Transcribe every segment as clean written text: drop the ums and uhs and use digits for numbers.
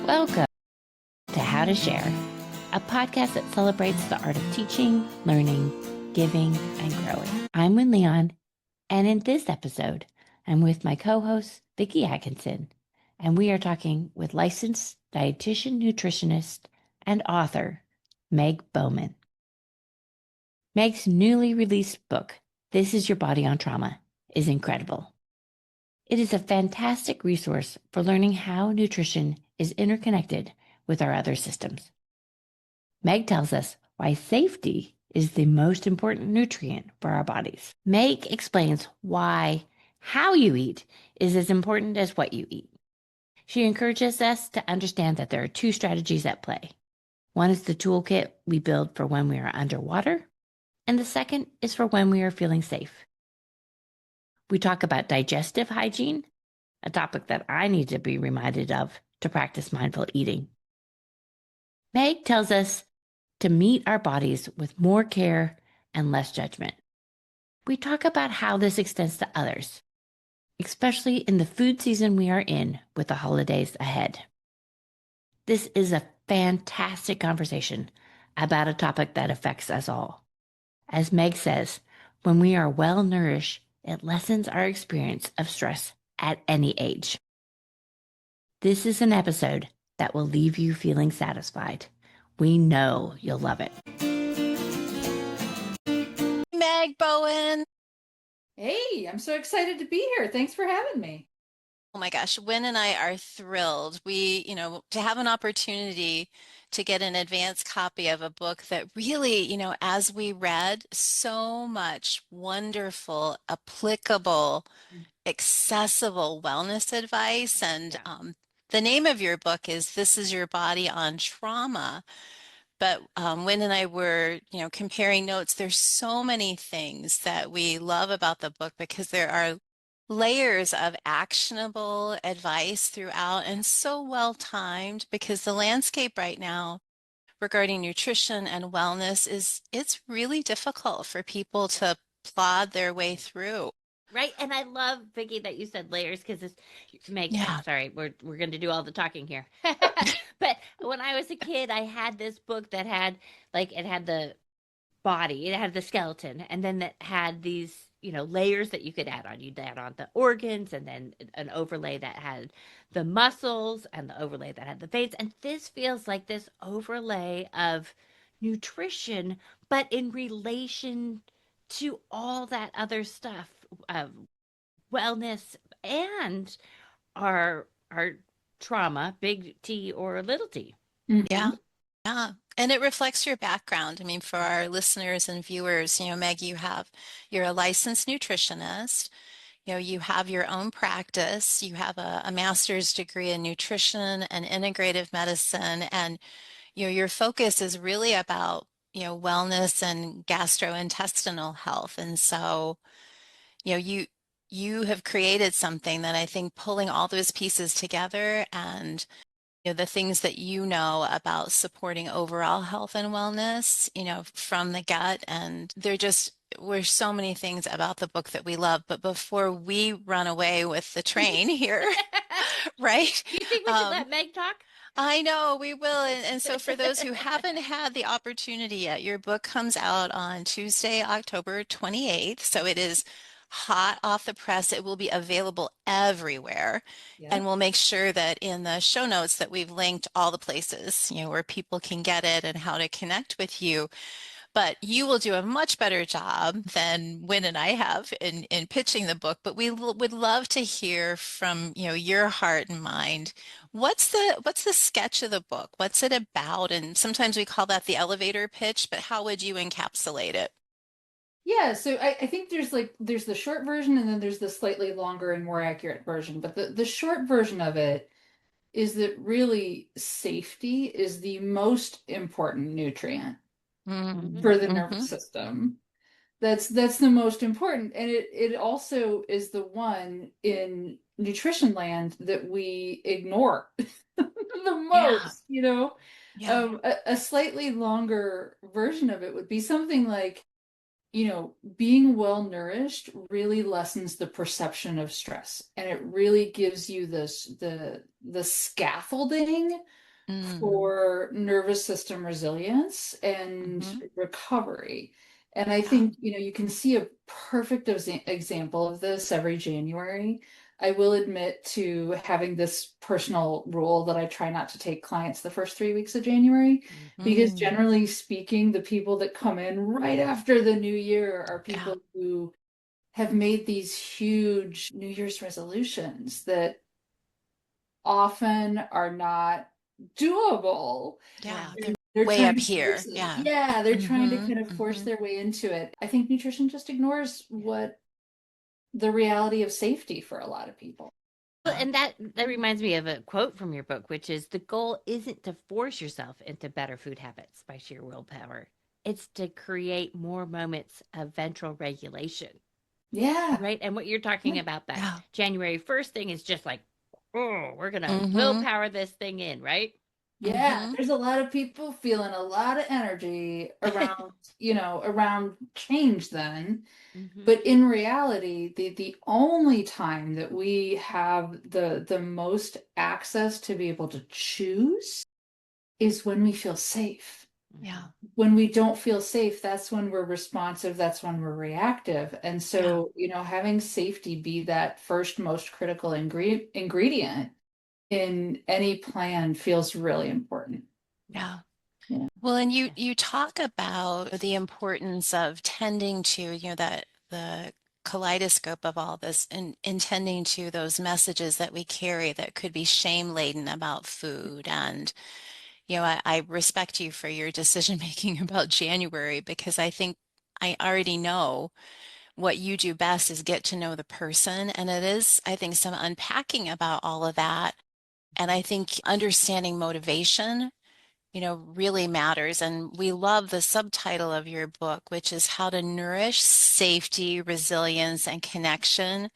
Welcome to How to Share, a podcast that celebrates the art of teaching, learning, giving, and growing. I'm Win Leon, and in this episode, I'm with my co-host, Vicki Atkinson, and we are talking with licensed dietitian, nutritionist, and author, Meg Bowman. Meg's newly released book, This Is Your Body on Trauma, is incredible. It is a fantastic resource for learning how nutrition is interconnected with our other systems. Meg tells us why safety is the most important nutrient for our bodies. Meg explains why how you eat is as important as what you eat. She encourages us to understand that there are two strategies at play. One is the toolkit we build for when we are underwater, and the second is for when we are feeling safe. We talk about digestive hygiene, a topic that I need to be reminded of to practice mindful eating. Meg tells us to meet our bodies with more care and less judgment. We talk about how this extends to others, especially in the food season we are in with the holidays ahead. This is a fantastic conversation about a topic that affects us all. As Meg says, when we are well nourished, it lessens our experience of stress at any age. This is an episode that will leave you feeling satisfied. We know you'll love it. Meg Bowen. Hey, I'm so excited to be here. Thanks for having me. Oh my gosh, Wynn and I are thrilled. To have an opportunity to get an advanced copy of a book that really, as we read, so much wonderful, applicable, accessible wellness advice. And the name of your book is This Is Your Body on Trauma. But Wynn and I were, comparing notes. There's so many things that we love about the book because there are layers of actionable advice throughout and so well timed because the landscape right now regarding nutrition and wellness it's really difficult for people to plod their way through. Right. And I love, Vicki, that you said layers because it's Meg, Yeah. I'm sorry, we're going to do all the talking here. But when I was a kid, I had this book that had it had the body, it had the skeleton, and then that had these, layers that you could add on. You'd add on the organs and then an overlay that had the muscles and the overlay that had the veins. And this feels like this overlay of nutrition, but in relation to all that other stuff, wellness and our trauma, big T or little t. Yeah. Yeah. And it reflects your background. I mean, for our listeners and viewers, Meg, you're a licensed nutritionist. You have your own practice. You have a master's degree in nutrition and integrative medicine. And, your focus is really about, wellness and gastrointestinal health. And so, you have created something that I think pulling all those pieces together and the things that about supporting overall health and wellness, from the gut. And were so many things about the book that we love. But before we run away with the train here, right? Do you think we should let Meg talk? I know we will. And so for those who haven't had the opportunity yet, your book comes out on Tuesday, October 28th. So it is hot off the press. It will be available everywhere. And we'll make sure that in the show notes that we've linked all the places, where people can get it and how to connect with you. But you will do a much better job than Wynn and I have in pitching the book. But we would love to hear from, your heart and mind. What's the sketch of the book? What's it about? And sometimes we call that the elevator pitch, but how would you encapsulate it? Yeah, so I think there's the short version and then there's the slightly longer and more accurate version. But the short version of it is that really safety is the most important nutrient for the nervous system. That's the most important. And it also is the one in nutrition land that we ignore the most, Yeah. A slightly longer version of it would be something like, being well nourished really lessens the perception of stress, and it really gives you the scaffolding Mm. for nervous system resilience and Mhm. recovery. And I Yeah. think, you can see a perfect example of this every January. I will admit to having this personal rule that I try not to take clients the first 3 weeks of January, because Mm. generally speaking, the people that come in right after the new year are Yeah. people who have made these huge New Year's resolutions that often are not doable. Yeah. Right. They're They're way trying up to force here. it. Yeah. Yeah, they're trying to Mhm. kind of force Mhm. their way into it. I think nutrition just ignores what the reality of safety for a lot of people. Well, and that reminds me of a quote from your book, which is the goal isn't to force yourself into better food habits by sheer willpower. It's to create more moments of ventral regulation. Yeah. Right. And what you're talking about, that Yeah. January 1st thing is just like, oh, we're going to Mhm. willpower this thing in. Right. Yeah, Mhm. there's a lot of people feeling a lot of energy around change then. Hmm. But in reality, the only time that we have the most access to be able to choose is when we feel safe. Yeah. When we don't feel safe, that's when we're responsive, that's when we're reactive. And Yeah. so, having safety be that first most critical ingredient in any plan feels really important. Yeah. Yeah. Well, and you talk about the importance of tending to, that the kaleidoscope of all this and intending to those messages that we carry that could be shame laden about food. And, I respect you for your decision making about January, because I think I already know what you do best is get to know the person. And it is, I think, some unpacking about all of that. And I think understanding motivation, really matters. And we love the subtitle of your book, which is How to Nourish Safety, Resilience, and Connection.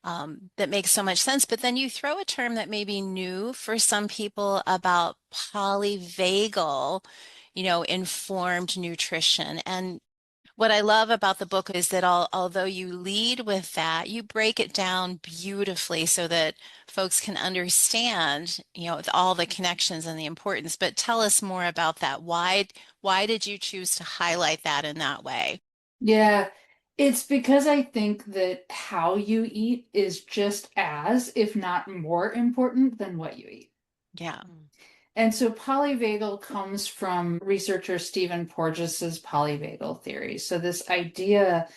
That makes so much sense. But then you throw a term that may be new for some people about polyvagal, informed nutrition. And what I love about the book is that although you lead with that, you break it down beautifully so that folks can understand, all the connections and the importance. But tell us more about that. Why did you choose to highlight that in that way? Yeah, it's because I think that how you eat is just as, if not more important than what you eat. Yeah. And so polyvagal comes from researcher Stephen Porges's polyvagal theory. So this idea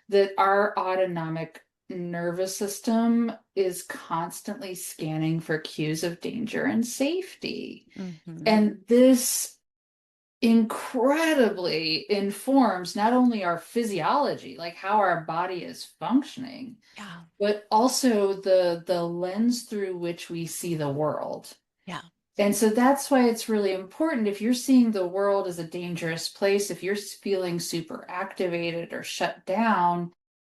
that our autonomic nervous system is constantly scanning for cues of danger and safety. Hmm. And this incredibly informs not only our physiology, like how our body is functioning, Yeah. but also the lens through which we see the world. Yeah. And so that's why it's really important if you're seeing the world as a dangerous place, if you're feeling super activated or shut down,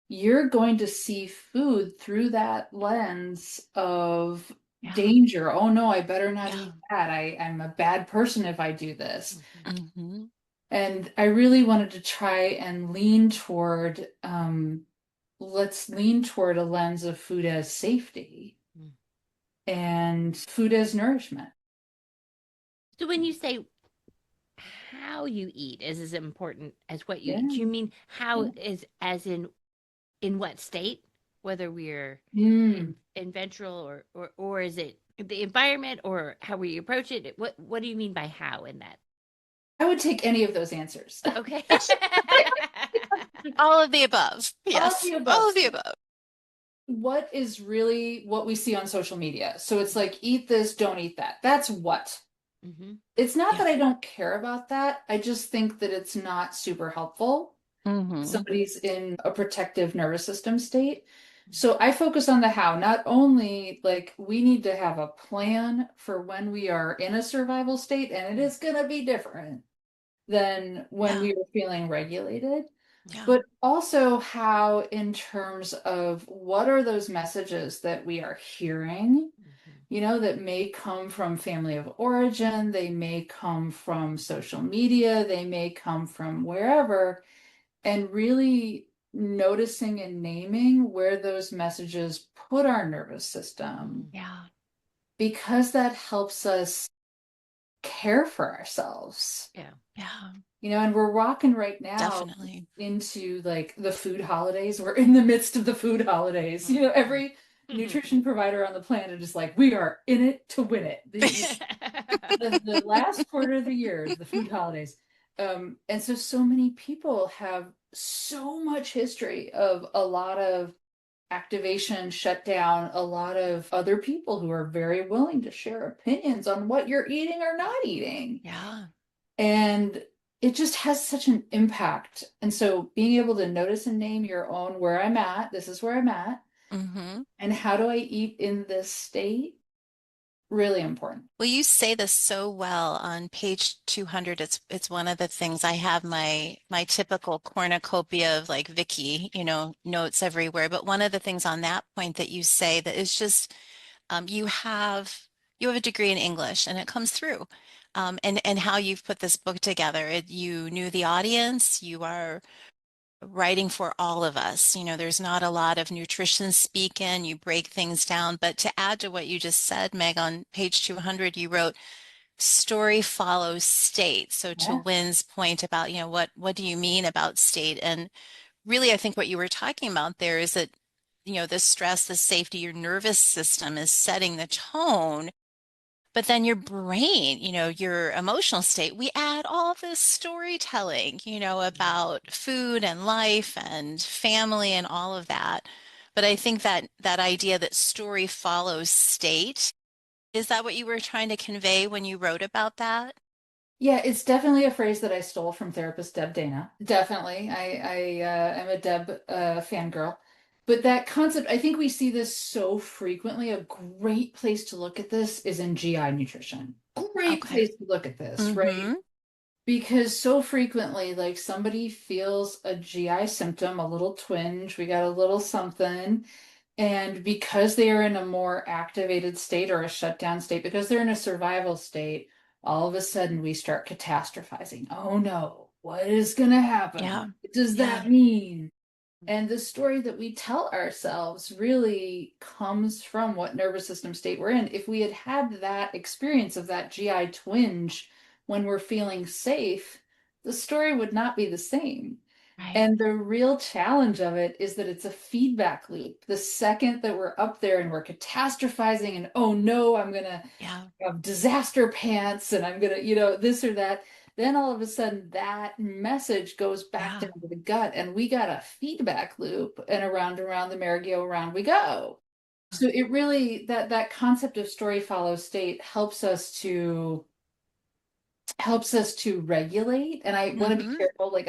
you're going to see food through that lens of Yeah. danger. Oh no, I better not Yeah. eat that. I'm a bad person if I do this. Hmm. And I really wanted to try and lean toward, let's lean toward a lens of food as safety Mm-hmm. and food as nourishment. So when you say how you eat is as important as what you Yeah. eat, do you mean how Yeah. is as in what state? Whether we're Mm. in ventral or is it the environment or how we approach it? What do you mean by how in that? I would take any of those answers. Okay. All of the above. All of Yes. the All above. of the above. What is really what we see on social media? So it's like, eat this, don't eat that. That's what. Hmm. It's not Yeah. that I don't care about that. I just think that it's not super helpful. Hmm. Somebody's in a protective nervous system state. So I focus on the how. Not only like we need to have a plan for when we are in a survival state, and it is going to be different than when Yeah. we are feeling regulated, Yeah. but also how, in terms of what are those messages that we are hearing, that may come from family of origin, they may come from social media, they may come from wherever. and really noticing and naming where those messages put our nervous system, Yeah. because that helps us care for ourselves. Yeah. Yeah. And we're walking right now Definitely. into like the food holidays. We're in the midst of the food holidays. Every nutrition provider on the planet is like, we are in it to win it. The last quarter of the year is the food holidays. And so many people have so much history of a lot of activation, shutdown, a lot of other people who are very willing to share opinions on what you're eating or not eating. Yeah. And it just has such an impact. And so being able to notice and name your own where I'm at, this is where I'm at, Mm-hmm. and how do I eat in this state? Really important. Well, you say this so well on page 200. It's one of the things I have my typical cornucopia of like Vicky, notes everywhere. But one of the things on that point that you say that is just you have a degree in English and it comes through. And how you've put this book together. You knew the audience, you are writing for all of us. There's not a lot of nutrition speak in, you break things down. But to add to what you just said, Meg, on page 200, you wrote story follows state. So to Yeah. Wynn's point about, what do you mean about state? And really, I think what you were talking about there is that, the stress, the safety, your nervous system is setting the tone. But then your brain, your emotional state, we add all this storytelling, about food and life and family and all of that. But I think that idea that story follows state, is that what you were trying to convey when you wrote about that? Yeah, it's definitely a phrase that I stole from therapist Deb Dana. Definitely. I am a Deb fangirl. But that concept, I think we see this so frequently. A great place to look at this is in GI nutrition. Great Okay. place to look at this, right? Mm-hmm. Because so frequently, like somebody feels a GI symptom, a little twinge, we got a little something. And because they are in a more activated state or a shutdown state, because they're in a survival state, all of a sudden we start catastrophizing. Oh no, what is going to happen? Yeah. What does Yeah. that mean? And the story that we tell ourselves really comes from what nervous system state we're in. If we had had that experience of that GI twinge when we're feeling safe, the story would not be the same. Right. And the real challenge of it is that it's a feedback loop. The second that we're up there and we're catastrophizing and, oh no, I'm going to Yeah. have disaster pants and I'm going to, this or that, then all of a sudden that message goes back Yeah. down to the gut and we got a feedback loop and around the merry-go-round we go. So it really, that concept of story follows state helps us to regulate. And I want to be Mm-hmm. careful. Like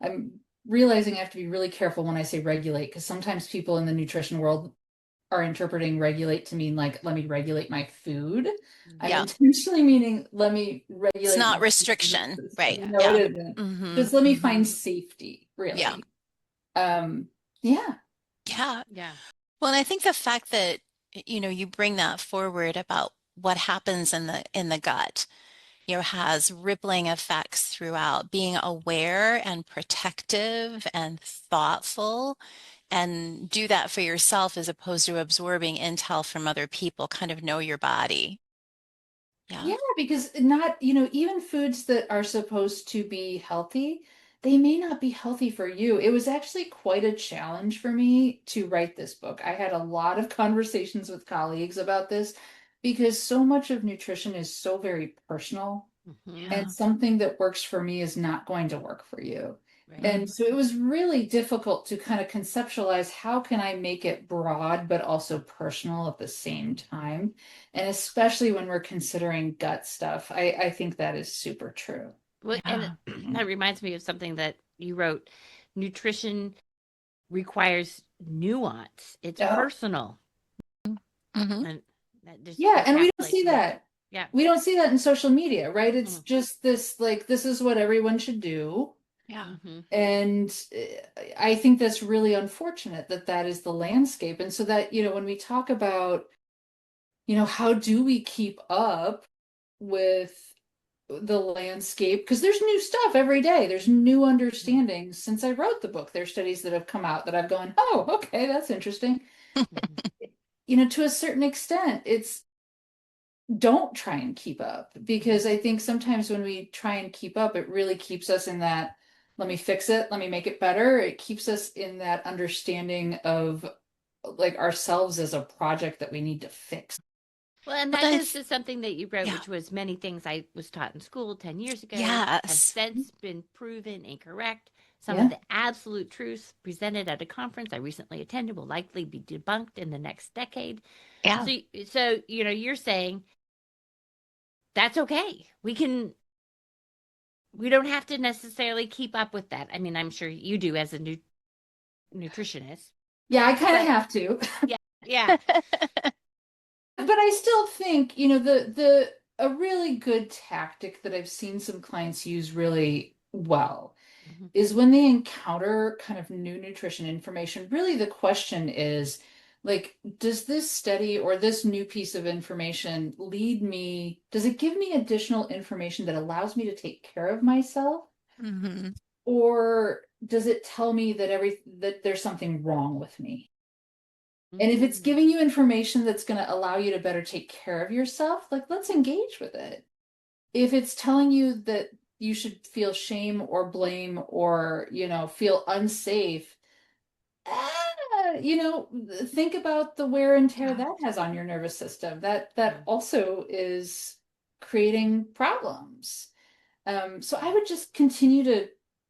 I'm realizing I have to be really careful when I say regulate, because sometimes people in the nutrition world are interpreting regulate to mean like, let me regulate my food. I'm Yeah. intentionally meaning let me It's regulate not my nervous restriction. system. Right. No, Yeah. it isn't. Mm-hmm. Just let me find safety, Yeah. really. Um, yeah. Yeah. Yeah. Well, and I think the fact that, you bring that forward about what happens in the gut, has rippling effects throughout. Being aware and protective and thoughtful, and do that for yourself as opposed to absorbing intel from other people. Kind of know your body. Yeah. Yeah, because not, even foods that are supposed to be healthy, they may not be healthy for you. It was actually quite a challenge for me to write this book. I had a lot of conversations with colleagues about this because so much of nutrition is so very personal, Yeah. and something that works for me is not going to work for you. Right. And so it was really difficult to kind of conceptualize how can I make it broad but also personal at the same time. And especially when we're considering gut stuff, I think that is super true. Well, and Yeah. that reminds me of something that you wrote. Nutrition requires nuance. It's Oh, personal, Mm-hmm. and that just yeah, and we don't encapsulates see it. that. Yeah. We don't see that in social media, right? It's Mm-mm. just this like this is what everyone should do. Yeah. Mm-hmm. And I think that's really unfortunate that that is the landscape. And so that, when we talk about, how do we keep up with the landscape, because there's new stuff every day. There's new understandings since I wrote the book. There's studies that have come out that I've gone, oh, okay, that's interesting. Mhm. To a certain extent, it's don't try and keep up, because I think sometimes when we try and keep up, it really keeps us in that, let me fix it, let me make it better. It keeps us in that understanding of like ourselves as a project that we need to fix. Well, and But that goes to something that you wrote, yeah, which was many things I was taught in school 10 years ago have yes, since been proven incorrect. Some of Yeah. the absolute truths presented at a conference I recently attended will likely be debunked in the next decade. yeah, So you're saying that's okay. We don't have to necessarily keep up with that. I mean, I'm sure you do as a nutritionist, Yeah, I kind of but have to. yeah, yeah. But I still think, the a really good tactic that I've seen some clients use really well Mhm, is when they encounter kind of new nutrition information. Really, the question is like, does this study or this new piece of information does it give me additional information that allows me to take care of myself? hmm, Or does it tell me that there's something wrong with me? And if it's mhm, giving you information that's going to allow you to better take care of yourself, like let's engage with it. If it's telling you that you should feel shame or blame or, feel unsafe, think about the wear and tear yeah. that has on your nervous system. That mhm, also is creating problems. So I would just continue to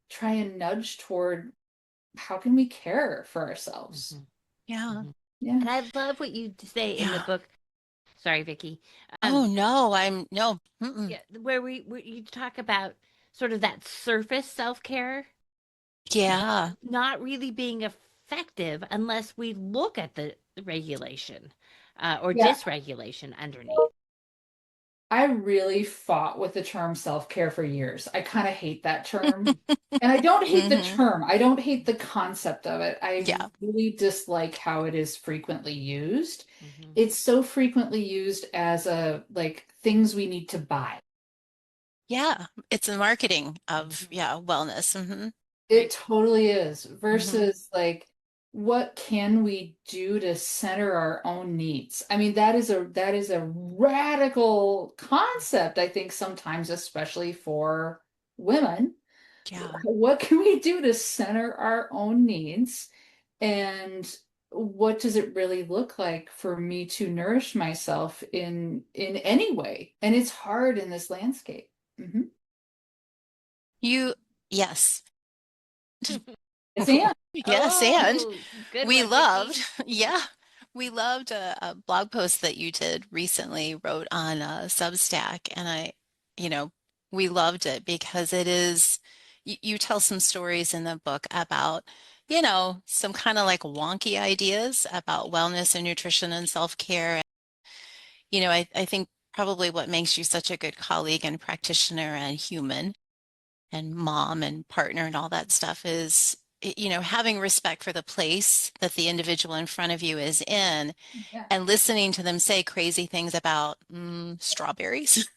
try and nudge toward how can we care for ourselves? mhm, Yeah, mhm. Yeah. And I love what you say in the yeah. book. Sorry, Vicky. Oh Um, no, no. Mm-mm. yeah, where you talk about sort of that surface self-care Yeah, not really being effective unless we look at the regulation or Yeah. dysregulation underneath. I really fought with the term self-care for years. I kind of hate that term. And I don't hate the hmm, term. I don't hate the concept of it. I yeah, really dislike how it is frequently used. Hmm. It's so frequently used as a like things we need to buy. yeah. It's the marketing of Hmm. wellness. Hmm, It totally is. hmm, Versus like what can we do to center our own needs? I mean, that is a radical concept, I think sometimes, especially for women. yeah. What can we do to center our own needs? And what does it really look like for me to nourish myself in any way? And it's hard in this landscape. Mhm. You, yes. Yes, and Yes, and Oh, good we one, loved, Vicky. yeah, we loved a blog post that you did recently, wrote on Substack, and you know, we loved it because it is, you tell some stories in the book about, some kind of like wonky ideas about wellness and nutrition and self-care. I think probably what makes you such a good colleague and practitioner and human and mom and partner and all that stuff is, having respect for the place that the individual in front of you is in yeah. and listening to them say crazy things about strawberries,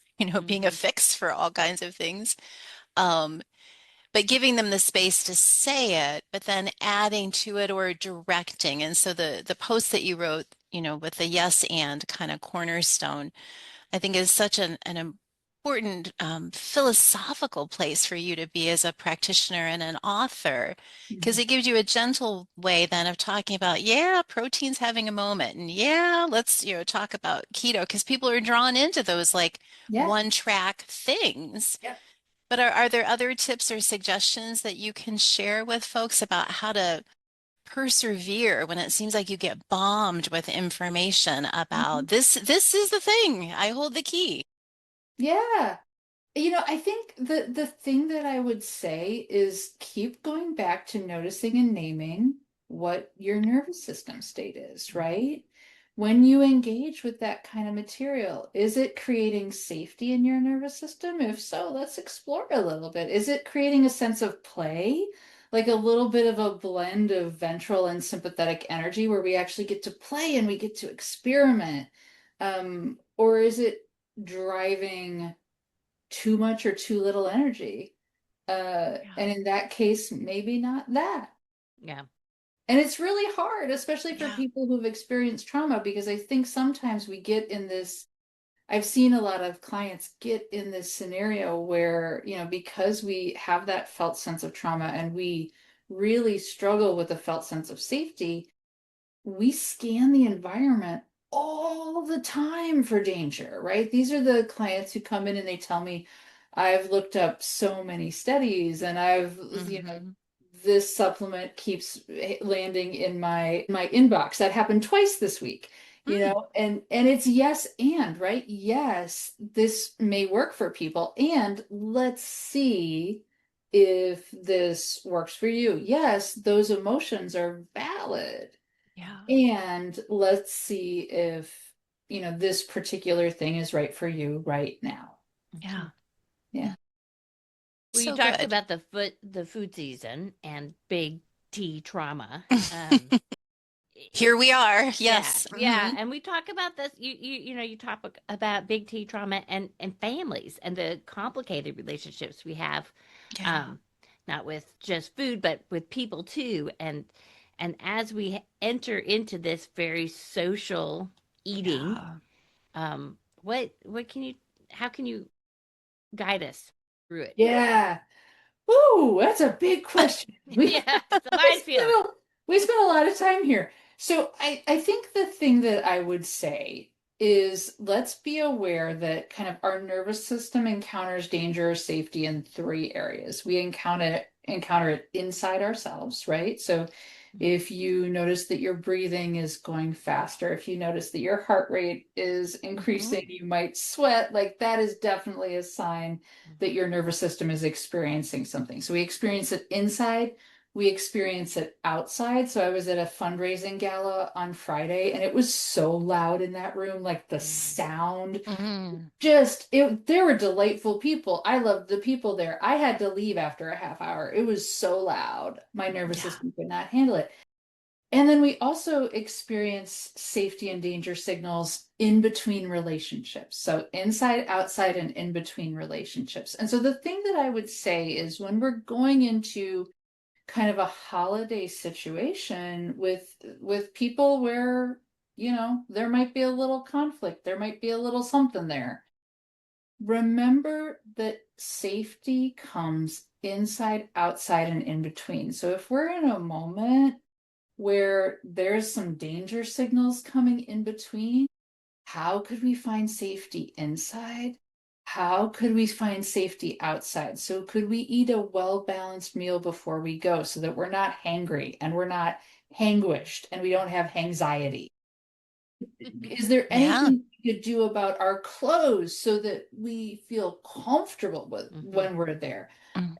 being a Hmm. fix for all kinds of things. Um, but giving them the space to say it, but then adding to it or directing. And so the post that you wrote, with the yes and kind of cornerstone, I think is such an important philosophical place for you to be as a practitioner and an author, because Mhm. it gives you a gentle way then of talking about, yeah, protein's having a moment, and yeah, let's talk about keto, because people are drawn into those like Yeah. one track things. Yep. But are there other tips or suggestions that you can share with folks about how to persevere when it seems like you get bombed with information Mhm. about this is the thing, I hold the key. Yeah. I think the thing that I would say is keep going back to noticing and naming what your nervous system state is, right? When you engage with that kind of material, is it creating safety in your nervous system? If so, let's explore a little bit. Is it creating a sense of play, like a little bit of a blend of ventral and sympathetic energy where we actually get to play and we get to experiment? Or is it driving too much or too little energy. Yeah. And in that case, maybe not that. Yeah. And it's really hard, especially for Yeah. people who've experienced trauma, because I think sometimes we get in this. I've seen a lot of clients get in this scenario where, because we have that felt sense of trauma and we really struggle with a felt sense of safety, we scan the environment all the time for danger, right? These are the clients who come in and they tell me, I've looked up so many studies and Mm-hmm. this supplement keeps landing in my inbox. That happened twice this week, Mm. and it's yes and, right? Yes, this may work for people, and let's see if this works for you. Yes, those emotions are valid. Yeah. And let's see if, this particular thing is right for you right now. Mhm. Yeah. Yeah. Well, you So talked good. about the food season and big T trauma. Here we are. Yeah, Yes. yeah, Hmm. and we talk about this. You talk about big T trauma and families and the complicated relationships we have, Yeah. um, not with just food, but with people too. And as we enter into this very social eating, Yeah. what can you how can you guide us through it? Yeah. Ooh, that's a big question. Yeah, it's a minefield. We spent a lot of time here. So I think the thing that I would say is let's be aware that kind of our nervous system encounters danger or safety in three areas. We encounter it inside ourselves, right? So if you notice that your breathing is going faster, if you notice that your heart rate is Hmm. increasing, you might sweat, like that is definitely a sign that your nervous system is experiencing something. So we experience it inside, we experience it outside. So I was at a fundraising gala on Friday and it was so loud in that room, like the Mm, sound Hmm. there were delightful people. I loved the people there. I had to leave after a half hour. It was so loud. My nervous Yeah. system could not handle it. And then we also experience safety and danger signals in between relationships. So inside, outside, and in between relationships. And so the thing that I would say is when we're going into kind of a holiday situation with people where, there might be a little conflict, there might be a little something there. Remember that safety comes inside, outside, and in between. So if we're in a moment where there's some danger signals coming in between, how could we find safety inside? How could we find safety outside? So could we eat a well-balanced meal before we go so that we're not hangry and we're not hanguished and we don't have anxiety? Is there Yeah. anything we could do about our clothes so that we feel comfortable with mhm, when we're there?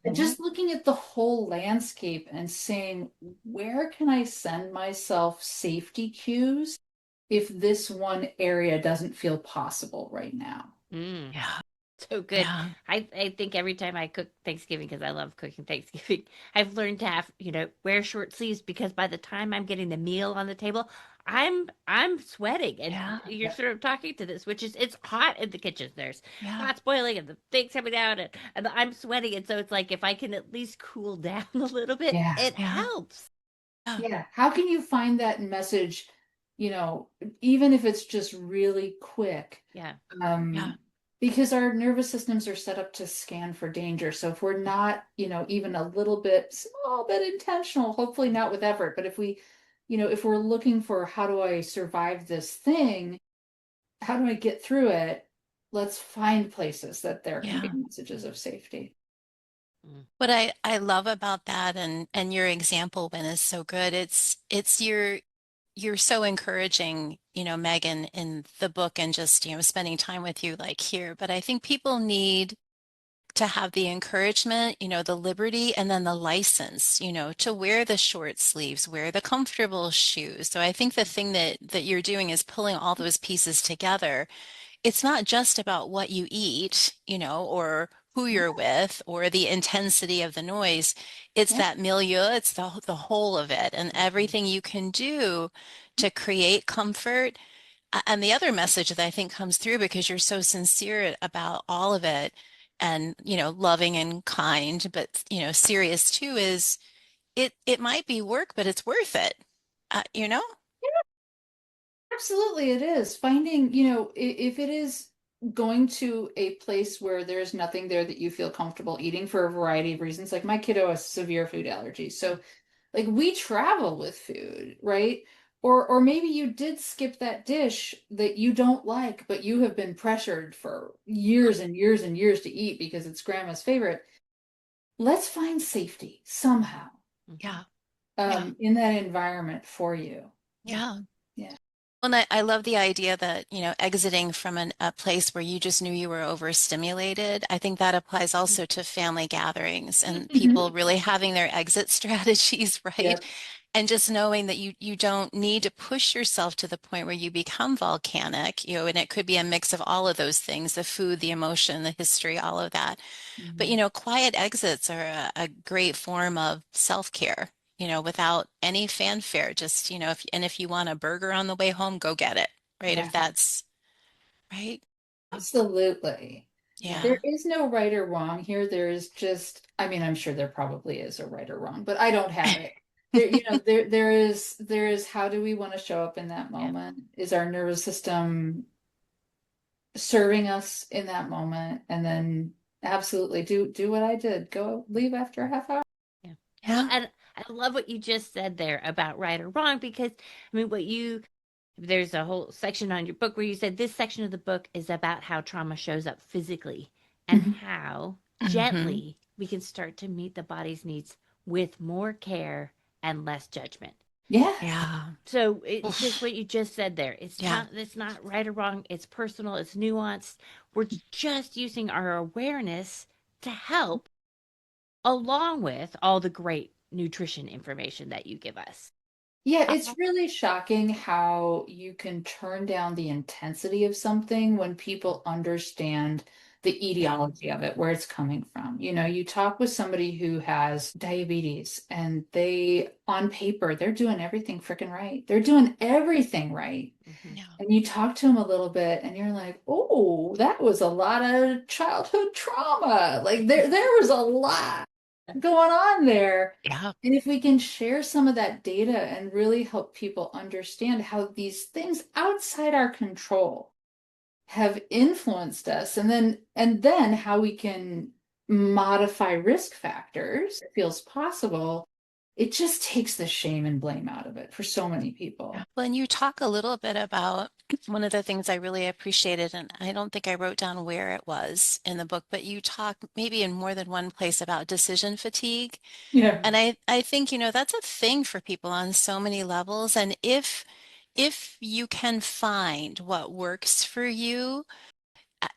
And Hmm. just looking at the whole landscape and saying, where can I send myself safety cues if this one area doesn't feel possible right now? mm. Yeah. So good. Yeah. I think every time I cook Thanksgiving, because I love cooking Thanksgiving, I've learned to have, wear short sleeves because by the time I'm getting the meal on the table, I'm sweating. And Yeah. you're sort of talking to this, which is it's hot in the kitchen. There's Yeah. pots boiling and the things coming out and I'm sweating. And so it's like if I can at least cool down a little bit, Yeah. it Yeah. helps. Yeah. Yeah. How can you find that message, you know, even if it's just really quick? Yeah. Yeah. Um, because our nervous systems are set up to scan for danger. So if we're not, even a little bit, small bit intentional, hopefully not with effort, but if we're looking for how do I survive this thing, how do I get through it? Let's find places that there can be Yeah. messages of safety. Mm, What I love about that and your example, Ben, is so good. It's you're so encouraging, Megan, in the book and just, spending time with you like here. But I think people need to have the encouragement, the liberty, and then the license, to wear the short sleeves, wear the comfortable shoes. So I think the thing that you're doing is pulling all those pieces together. It's not just about what you eat, or who Yeah, you're with or the intensity of the noise. It's yeah, that milieu, it's the whole of it and mhm, everything you can do to create comfort. And the other message that I think comes through because you're so sincere about all of it, and, loving and kind, but, serious too is it might be work, but it's worth it. You know? Absolutely, it is. Finding, if it is going to a place where there's nothing there that you feel comfortable eating for a variety of reasons, like my kiddo has severe food allergies. So like we travel with food, right? Or maybe you did skip that dish that you don't like, but you have been pressured for years and years and years to eat because it's grandma's favorite. Let's find safety somehow Yeah. in that environment for you. Yeah. Yeah. And I love the idea that, exiting from a place where you just knew you were overstimulated. I think that applies also to family gatherings and people Mhm. really having their exit strategies, right? Yep. And just knowing that you don't need to push yourself to the point where you become volcanic, and it could be a mix of all of those things, the food, the emotion, the history, all of that. But, Mhm. quiet exits are a great form of self-care, without any fanfare. Just, if you want a burger on the way home, go get it, right? If Yeah. that's right. Absolutely. There Yeah. is no right or wrong here. There is just, I mean, I'm sure there probably is a right or wrong, but I don't have it. There is how do we want to show up in that Yeah. moment? Is our nervous system serving us in that moment? And then absolutely do what I did. Go leave after a half hour. Yeah. Well, Yeah. and I love what you just said there about right or wrong because I mean, there's a whole section on your book where you said this section of the book is about how trauma shows up physically and Mhm. how Hmm. gently we can start to meet the body's needs with more care and less judgment. Yeah. Yeah. So it's just Oof. what you just said there. Yeah. It's not right or wrong. It's personal. It's nuanced. We're just using our awareness to help along with all the great nutrition information that you give us. Yeah, Uh, it's really shocking how you can turn down the intensity of something when people understand the yeah. etiology of it, where it's coming from. You talk with somebody who has diabetes and on paper, they're doing everything freaking right. They're doing everything right. Hmm. Yeah. And you talk to them a little bit and you're like, oh, that was a lot of childhood trauma. Like there was a lot going on there. Yeah. And if we can share some of that data and really help people understand how these things outside our control have influenced us, and then how we can modify risk factors, it feels possible, it just takes the shame and blame out of it for so many Yeah. people. Well, and you talk a little bit about one of the things I really appreciated, and I don't think I wrote down where it was in the book, but you talk maybe in more than one place about decision fatigue. Yeah. And I think, that's a thing for people on so many levels. And if you can find what works for you,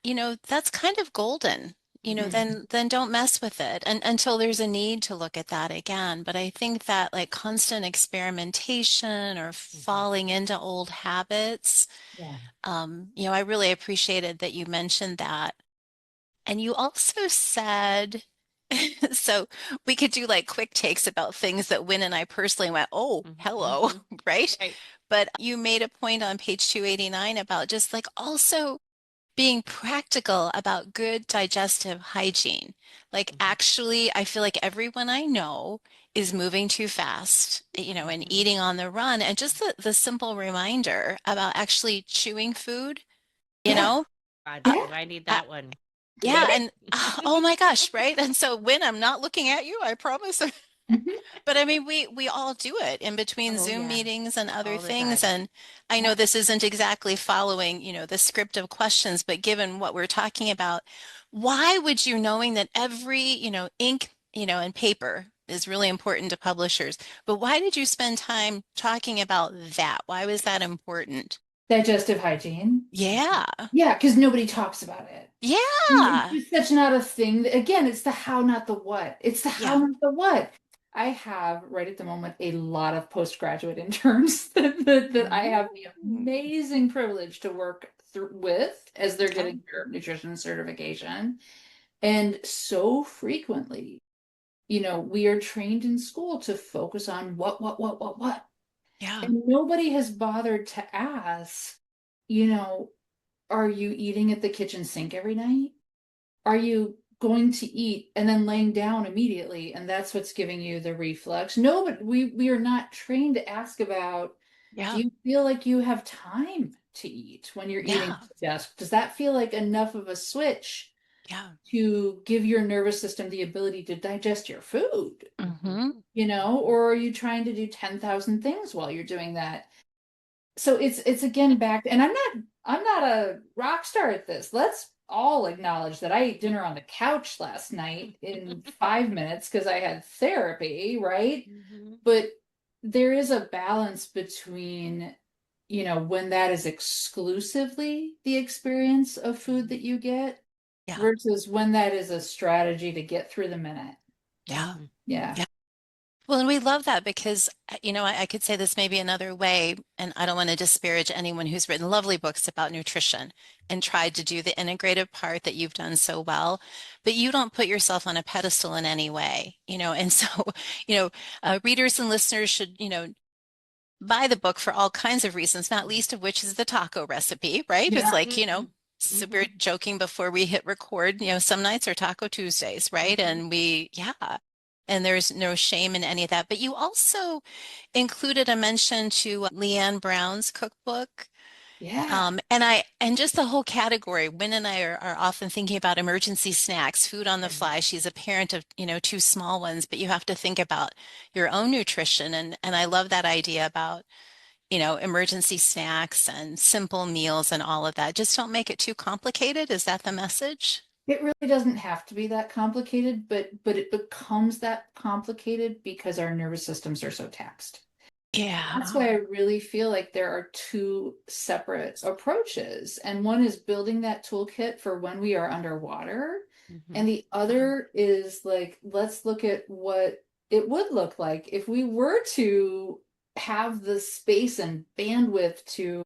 that's kind of golden. Mhm. Then don't mess with it until there's a need to look at that again. But I think that like constant experimentation or Hmm. falling into old habits, Yeah. I really appreciated that you mentioned that. And you also said, so we could do like quick takes about things that Win and I personally went, oh, hello, Hmm. right? Right. But you made a point on page 289 about just like also being practical about good digestive hygiene. Like, Hmm. actually, I feel like everyone I know is moving too fast, and Hmm. eating on the run. And just the simple reminder about actually chewing food, you Yeah. know? God, Uh, Yeah. do I need uh, that one? yeah, and oh my gosh, right? And so when I'm not looking at you, I promise. Mhm. But I mean, we all do it in between Oh Zoom yeah, meetings and other all the things. time. And I know Yeah. this isn't exactly following, the script of questions, but given what we're talking about, why would you, knowing that every, ink, and paper is really important to publishers, but why did you spend time talking about that? Why was that important? Digestive hygiene. Yeah. Yeah, because nobody talks about it. It's Yeah. just such not a thing. Again, it's the how, not the what. It's the how, Yeah. not the what. I have right at the moment a lot of postgraduate interns that I have the Mm. amazing privilege to work with as they're Yeah. getting their nutrition certification. And so frequently, we are trained in school to focus on what. Yeah. And nobody has bothered to ask, you know, are you eating at the kitchen sink every night? Are you going to eat and then laying down immediately, and that's what's giving you the reflux. No, but we are not trained to ask about, do Yeah. you feel like you have time to eat when you're eating Yeah. at the desk? Does that feel like enough of a switch Yeah. to give your nervous system the ability to digest your food? Mm-hmm. Or are you trying to do 10,000 things while you're doing that? So it's again back, and I'm not a rock star at this. Let's all acknowledge that I ate dinner on the couch last night in 5 minutes because I had therapy, right? Mhm. But there is a balance between, when that is exclusively the experience of food that you get Yeah. versus when that is a strategy to get through the minute. Yeah. Yeah. Yeah. Well, and we love that because, I could say this maybe another way, and I don't want to disparage anyone who's written lovely books about nutrition and tried to do the integrative part that you've done so well, but you don't put yourself on a pedestal in any way, and so, you know, readers and listeners should, buy the book for all kinds of reasons, not least of which is the taco recipe, right? It's Yeah. like, Mhm. so we were Mhm. joking before we hit record, some nights are Taco Tuesdays, right? Mhm. Yeah. And there's no shame in any of that. But you also included a mention to Leanne Brown's cookbook. Yeah. And just the whole category, Wynn and I are often thinking about emergency snacks, food on the fly. She's a parent of, two small ones, but you have to think about your own nutrition. And I love that idea about, emergency snacks and simple meals and all of that. Just don't make it too complicated. Is that the message? It really doesn't have to be that complicated, but it becomes that complicated because our nervous systems are so taxed. Yeah. That's why I really feel like there are two separate approaches. And one is building that toolkit for when we are underwater. And Mhm. the other is like, let's look at what it would look like if we were to have the space and bandwidth to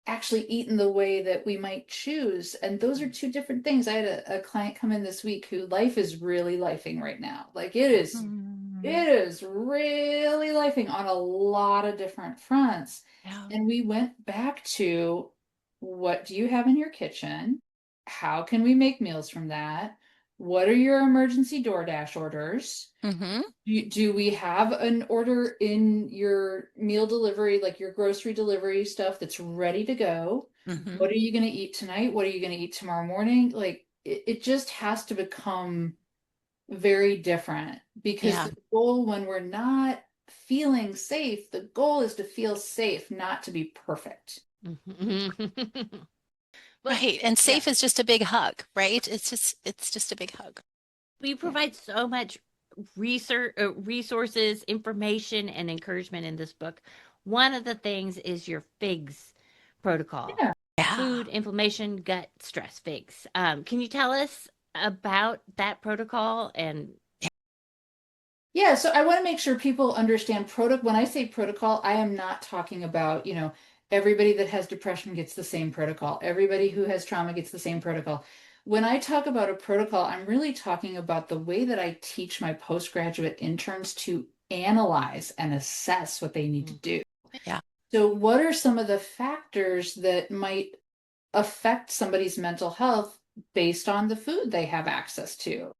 actually eat in the way that we might choose. And those are two different things. I had a client come in this week who life is really lifing right now. Like Mm, it is really lifing on a lot of different fronts. yeah. And we went back to, what do you have in your kitchen? How can we make meals from that? What are your emergency DoorDash orders? Mm-hmm. Do we have an order in your meal delivery, like your grocery delivery stuff that's ready to go? Mm-hmm. What are you going to eat tonight? What are you going to eat tomorrow morning? Like it just has to become very different because Yeah. the goal when we're not feeling safe, the goal is to feel safe, not to be perfect. Mhm. But Right. And yeah, safe is just a big hug, right? It's just a big hug. we Yeah. provide so much resources, information, and encouragement in this book. One of the things is your FIGS protocol: Yeah. Yeah. food, inflammation, gut, stress. FIGS. Can you tell us about that protocol? And Yeah, so I want to make sure people understand protocol. When I say protocol, I am not talking about, everybody that has depression gets the same protocol. Everybody who has trauma gets the same protocol. When I talk about a protocol, I'm really talking about the way that I teach my postgraduate interns to analyze and assess what they need to do. Yeah. So, what are some of the factors that might affect somebody's mental health based on the food they have access to?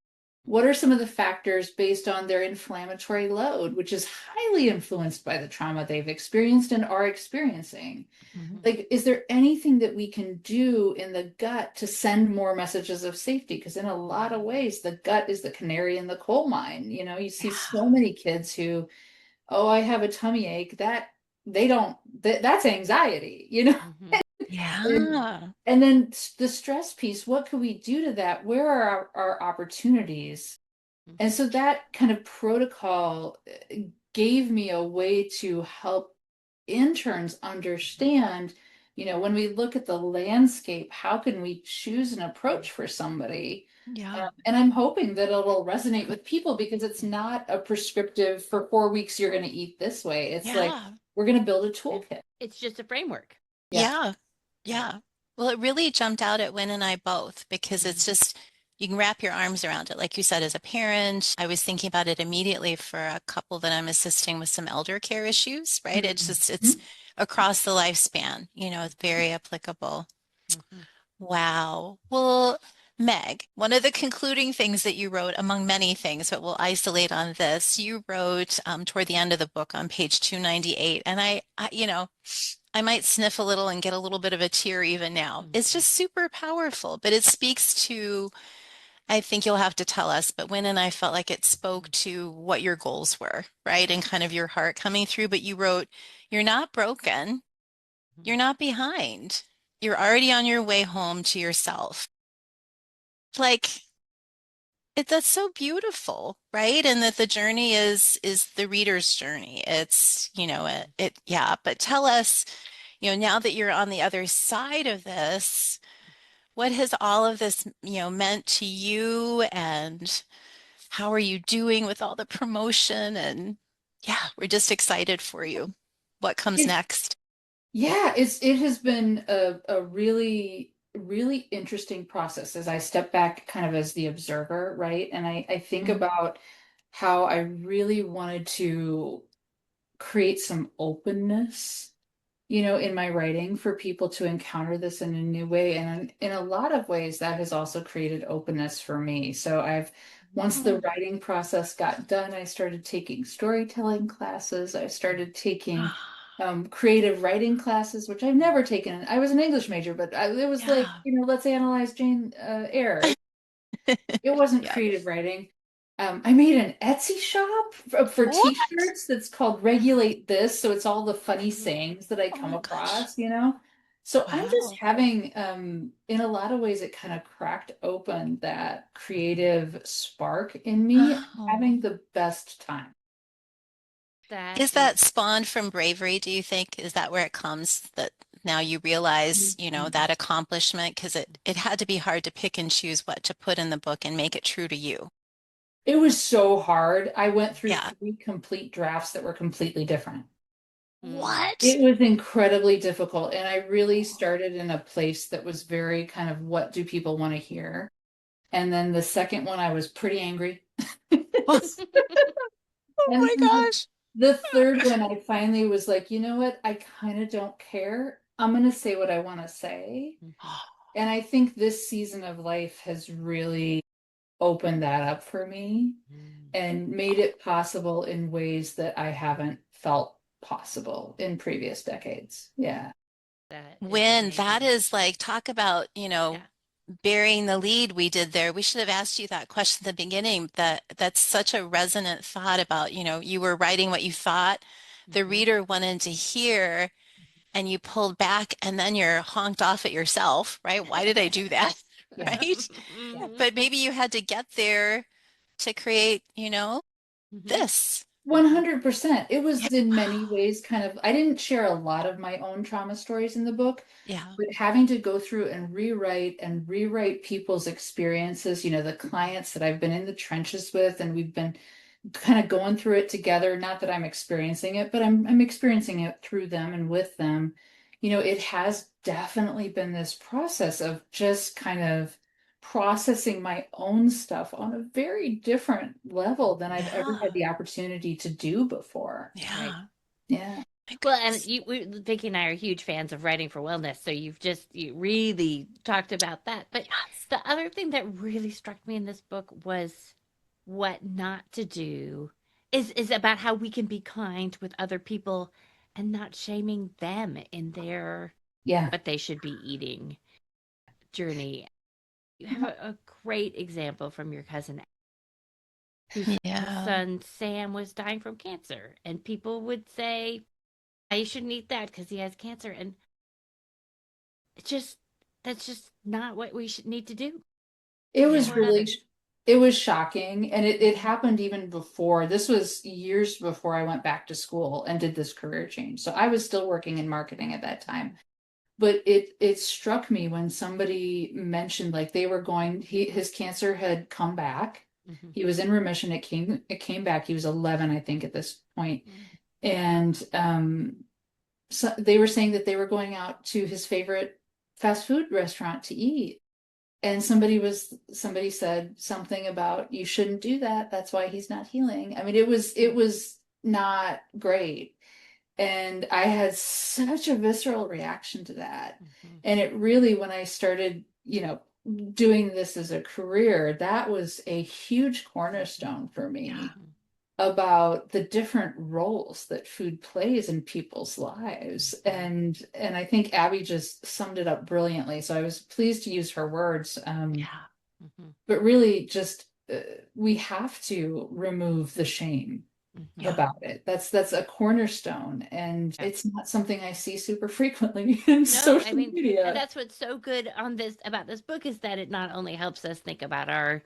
What are some of the factors based on their inflammatory load, which is highly influenced by the trauma they've experienced and are experiencing? Mhm. Like, is there anything that we can do in the gut to send more messages of safety? Because in a lot of ways, the gut is the canary in the coal mine. You see Yeah. so many kids who, oh, I have a tummy ache. That they don't, that's anxiety. Mhm. And Yeah. and then the stress piece, what could we do to that? Where are our opportunities? And Mhm. so that kind of protocol gave me a way to help interns understand, when we look at the landscape, how can we choose an approach for somebody? Yeah. And I'm hoping that it'll resonate with people because it's not a prescriptive for 4 weeks, you're going to eat this way. It's like, Yeah. we're going to build a Yeah. toolkit. It's just a framework. Yeah. Yeah. Yeah. Well, it really jumped out at Wynn and I both because it's Mhm. just, you can wrap your arms around it. Like you said, as a parent, I was thinking about it immediately for a couple that I'm assisting with some elder care issues, right? It's Mhm. across the lifespan, it's very applicable. Mhm. Wow. Well, Meg, one of the concluding things that you wrote, among many things, but we'll isolate on this, you wrote toward the end of the book on page 298, and I might sniff a little and get a little bit of a tear even now. It's just super powerful, but it speaks to, I think you'll have to tell us, but Wynn and I felt like it spoke to what your goals were, right? And kind of your heart coming through. But you wrote, you're not broken, you're not behind, you're already on your way home to yourself. Like, that's so beautiful, right? And that the journey is the reader's journey. It's, yeah. But tell us, now that you're on the other side of this, what has all of this, meant to you, and how are you doing with all the promotion? And yeah, we're just excited for you. What comes It, next? yeah, it has been a really, really interesting process as I step back kind of as the observer, right? And I think Mm. about how I really wanted to create some openness, in my writing for people to encounter this in a new way. And in a lot of ways, that has also created openness for me. So once the Oh. writing process got done, I started taking storytelling classes. I started taking creative writing classes, which I've never taken. I was an English major, but it was like, Yeah. let's analyze Jane Eyre. It wasn't Yeah. creative writing. I made an Etsy shop for What? t-shirts that's called Regulate This. So it's all the funny sayings that I Oh come my gosh. across. So I'm just Wow. having, in a lot of ways, it kind of cracked open that creative spark in me. I'm Oh. having the best time. That Is is that spawned from bravery, do you think? Is that where it comes that now you realize, Mhm. that accomplishment? Because it had to be hard to pick and choose what to put in the book and make it true to you. It was so hard. I went through Yeah. 3 complete drafts that were completely different. What? It was incredibly difficult, and I really started in a place that was very kind of what do people want to hear? And then the second one, I was pretty angry. Oh And my then gosh. the third one, I finally was like, you know what? I kind of don't care. I'm going to say what I want to say. And I think this season of life has really opened that up for me and made it possible in ways that I haven't felt possible in previous decades. Yeah. that is When that amazing. is like, talk about, Yeah. burying the lead we did there. We should have asked you that question at the beginning. That's such a resonant thought about, you were writing what you thought the reader wanted to hear, and you pulled back, and then you're honked off at yourself, right? Why did I do that? Yeah. Right? Yeah. But maybe you had to get there to create, Mhm. this. 100%. It Yeah. was in many ways kind of, I didn't share a lot of my own trauma stories in the book, Yeah. but having to go through and rewrite people's experiences, the clients that I've been in the trenches with, and we've been kind of going through it together. Not that I'm experiencing it, but I'm experiencing it through them and with them. It has definitely been this process of just kind of processing my own stuff on a very different level than I've ever had Yeah. the opportunity to do before. Right. Yeah. Yeah. My Well, and goodness. Vicky and I are huge fans of writing for wellness, so you really talked about that. But Yes. the other thing that really struck me in this book was what not to do is about how we can be kind with other people and not shaming them in their Yeah. what they should be eating journey. You have a great example from your cousin whose Yeah. son Sam was dying from cancer, and people would say, "You shouldn't eat that because he has cancer," and it's just that's just not what we should need to do It to was support really, others. it was shocking. And it happened even before. This was years before I went back to school and did this career change. So I was still working in marketing at that time. But it struck me when somebody mentioned like they were going, his cancer had come back. Mhm. He was in remission. It came back. He was 11, I think, at this point. And so they were saying that they were going out to his favorite fast food restaurant to eat. And somebody said something about you shouldn't do that. That's why he's not healing. I mean, it was not great. And I had such a visceral reaction to that. Mhm. And it really, when I started, doing this as a career, that was a huge cornerstone for me about the different roles that food plays in people's lives. And I think Abby just summed it up brilliantly. So I was pleased to use her words. But really just we have to remove the shame about it. That's a cornerstone, and it's not something I see super frequently in social media. And that's what's so good on this about this book is that it not only helps us think about our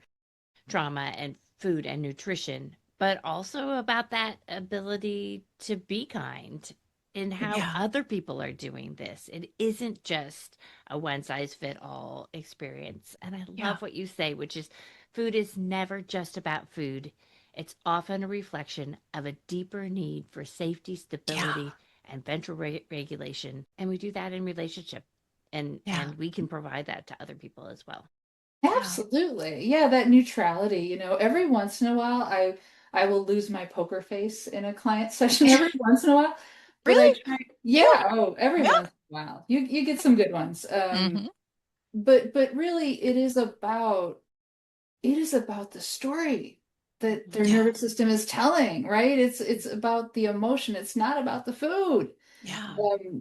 trauma and food and nutrition, but also about that ability to be kind in how other people are doing this. It isn't just a one size fit all experience. And I love what you say, which is food is never just about food. It's often a reflection of a deeper need for safety, stability, and ventral regulation. And we do that in relationship. And we can provide that to other people as well. Absolutely. Yeah, that neutrality, you know, every once in a while I will lose my poker face in a client session every once in a while. But Really? I try, every once in a while. You get some good ones. But really it is about the story that their nervous system is telling, right? It's about the emotion. It's not about the food.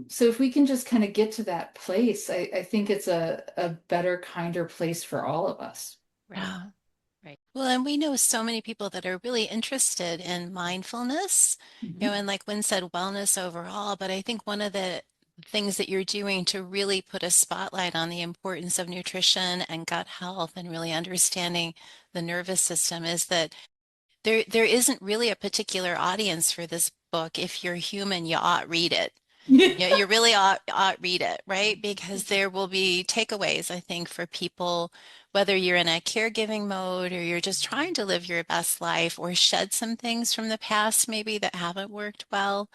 So if we can just kind of get to that place, I think it's a better, kinder place for all of us. Right. Well, and we know so many people that are really interested in mindfulness, you know, and like Wynn said, wellness overall. But I think one of the things that you're doing to really put a spotlight on the importance of nutrition and gut health and really understanding the nervous system is that there isn't really a particular audience for this book. If you're human, you ought read it. Yeah, you really ought read it, right? Because there will be takeaways, I think, for people, whether you're in a caregiving mode or you're just trying to live your best life or shed some things from the past maybe that haven't worked well.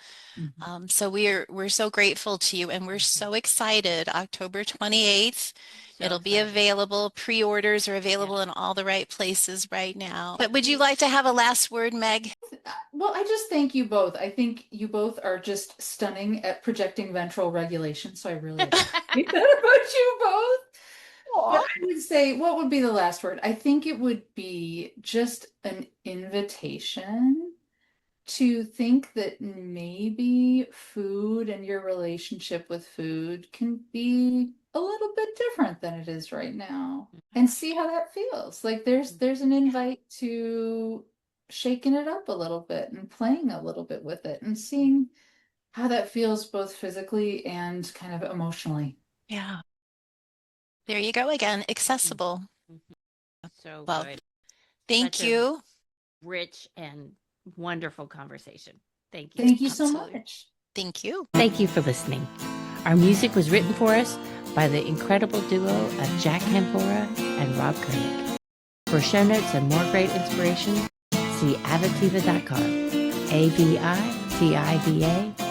So we're so grateful to you, and we're so excited. October 28th, it'll be available. Pre-orders are available in all the right places right now. But would you like to have a last word, Meg? Well, I just thank you both. I think you both are just stunning at projecting ventral regulation. So I really appreciate that about you both. But I would say, what would be the last word? I think it would be just an invitation to think that maybe food and your relationship with food can be a little bit different than it is right now, and see how that feels. Like there's an invite to shaking it up a little bit and playing a little bit with it and seeing how that feels both physically and kind of emotionally. Yeah. There you go again, accessible. So Well, good. thank you. Rich and wonderful conversation. Thank you. Thank you so much. Thank you. Thank you for listening. Our music was written for us by the incredible duo of Jack Campora and Rob Koenig. For show notes and more great inspiration, see avitiva.com, AVITIVA.com.